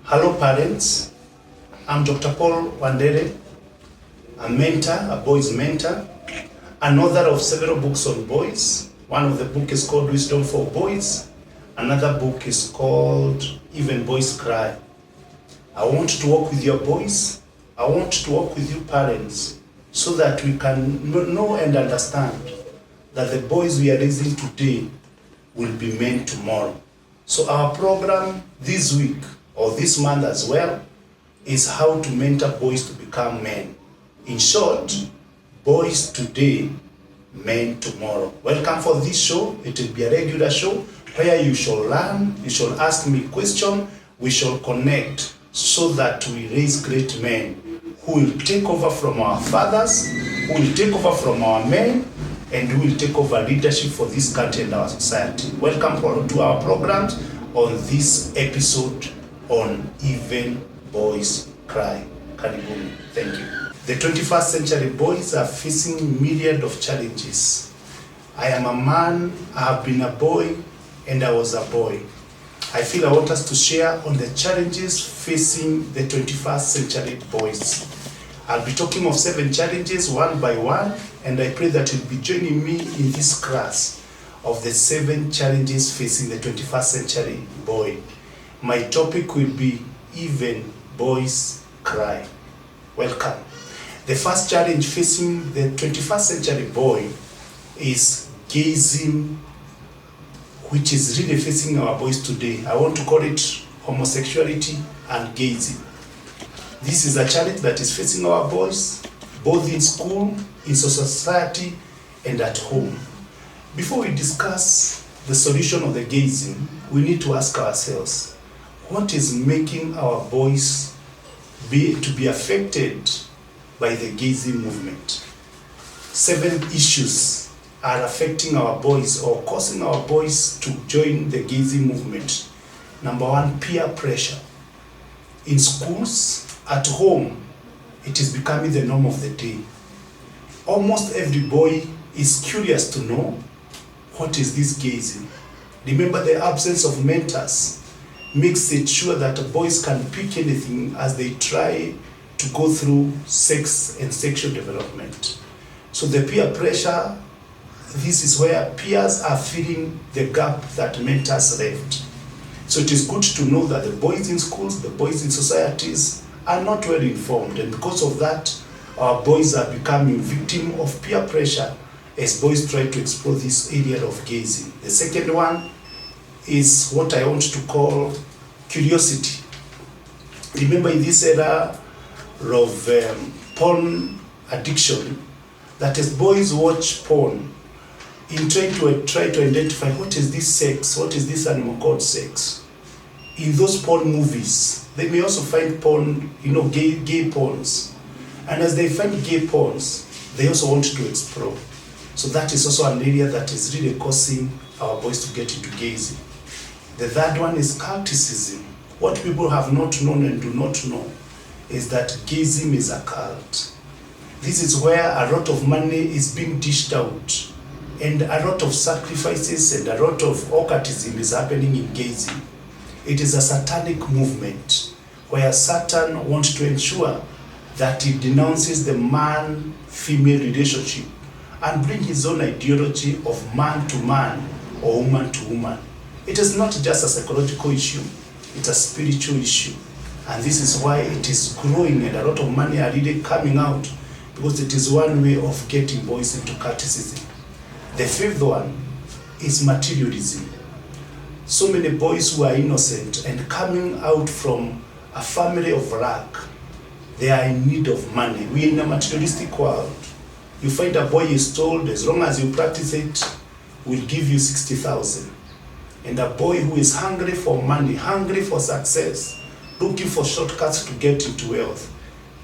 Hello parents, I'm Dr. Paul Wandere, a mentor, a boys mentor, an author of several books on boys. One of the books is called Wisdom for Boys. Another book is called Even Boys Cry. I want to work with your boys. I want to work with you parents so that we can know and understand that the boys we are raising today will be men tomorrow. So our program this week or this month as well is how to mentor boys to become men. In short, boys today, men tomorrow. Welcome for this show. It will be a regular show where you shall learn, you shall ask me questions, we shall connect so that we raise great men who will take over from our fathers, who will take over from our men, and who will take over leadership for this country and our society. Welcome to our programs on this episode on Even Boys Cry. Karibuni. Thank you. The 21st century boys are facing myriad of challenges. I am a man, I have been a boy, and I was a boy. I feel I want us to share on the challenges facing the 21st century boys. I'll be talking of 7 challenges one by one, and I pray that you'll be joining me in this class of the 7 challenges facing the 21st century boy. My topic will be Even Boys Cry. Welcome. The first challenge facing the 21st century boy is Gaysim, which is really facing our boys today. I want to call it homosexuality and Gaysim. This is a challenge that is facing our boys, both in school, in society, and at home. Before we discuss the solution of the Gaysim, we need to ask ourselves, what is making our boys to be affected by the Gaysim movement? 7 issues are affecting our boys or causing our boys to join the Gaysim movement. Number 1, peer pressure. In schools, at home, it is becoming the norm of the day. Almost every boy is curious to know what is this Gaysim. Remember, the absence of mentors makes it sure that boys can pick anything as they try to go through sex and sexual development. So the peer pressure, this is where peers are filling the gap that mentors left. So it is good to know that the boys in schools, the boys in societies are not well informed, and because of that, our boys are becoming victim of peer pressure as boys try to explore this area of Gaysim. The second one is what I want to call curiosity. Remember, in this era of porn addiction, that as boys watch porn, in trying to identify what is this sex, what is this animal called sex. In those porn movies, they may also find porn, gay porns. And as they find gay porns, they also want to explore. So that is also an area that is really causing our boys to get into Gaysim. The third one is culticism. What people have not known and do not know is that Gaysim is a cult. This is where a lot of money is being dished out, and a lot of sacrifices and a lot of occultism is happening in Gaysim. It is a satanic movement where Satan wants to ensure that he denounces the man-female relationship and bring his own ideology of man to man or woman to woman. It is not just a psychological issue, it's a spiritual issue. And this is why it is growing and a lot of money are really coming out, because it is one way of getting boys into culticism. The fifth one is materialism. So many boys who are innocent and coming out from a family of lack, they are in need of money. We are in a materialistic world. You find a boy is told, as long as you practice it, we'll give you 60,000. And a boy who is hungry for money, hungry for success, looking for shortcuts to get into wealth,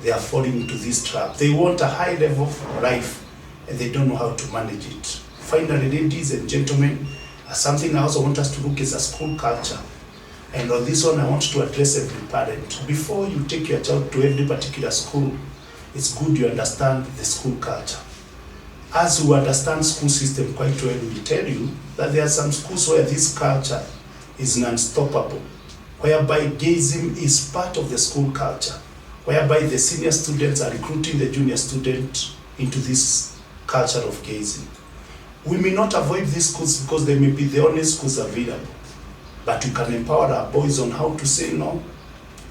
they are falling into this trap. They want a high level of life and they don't know how to manage it. Finally, ladies and gentlemen, something I also want us to look is a school culture. And on this one, I want to address every parent. Before you take your child to every particular school, it's good you understand the school culture. As who understand school system quite well, we tell you that there are some schools where this culture is unstoppable, whereby gayism is part of the school culture, whereby the senior students are recruiting the junior student into this culture of gayism. We may not avoid these schools because they may be the only schools available, but we can empower our boys on how to say no,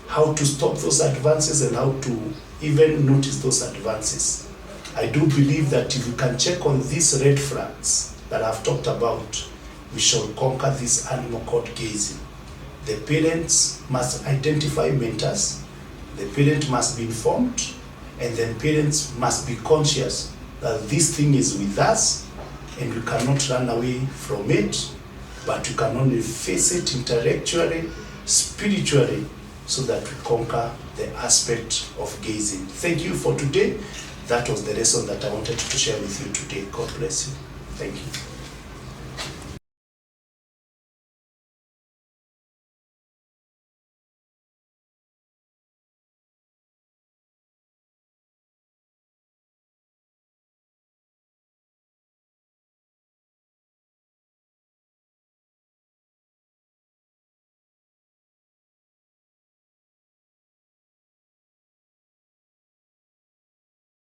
how to stop those advances, and how to even notice those advances. I do believe that if we can check on these red flags that I've talked about, we shall conquer this animal called gayism. The parents must identify mentors, the parent must be informed, and then parents must be conscious that this thing is with us and we cannot run away from it, but we can only face it intellectually, spiritually, so that we conquer the aspect of gayism. Thank you for today. That was the lesson that I wanted to share with you today. God bless you. Thank you.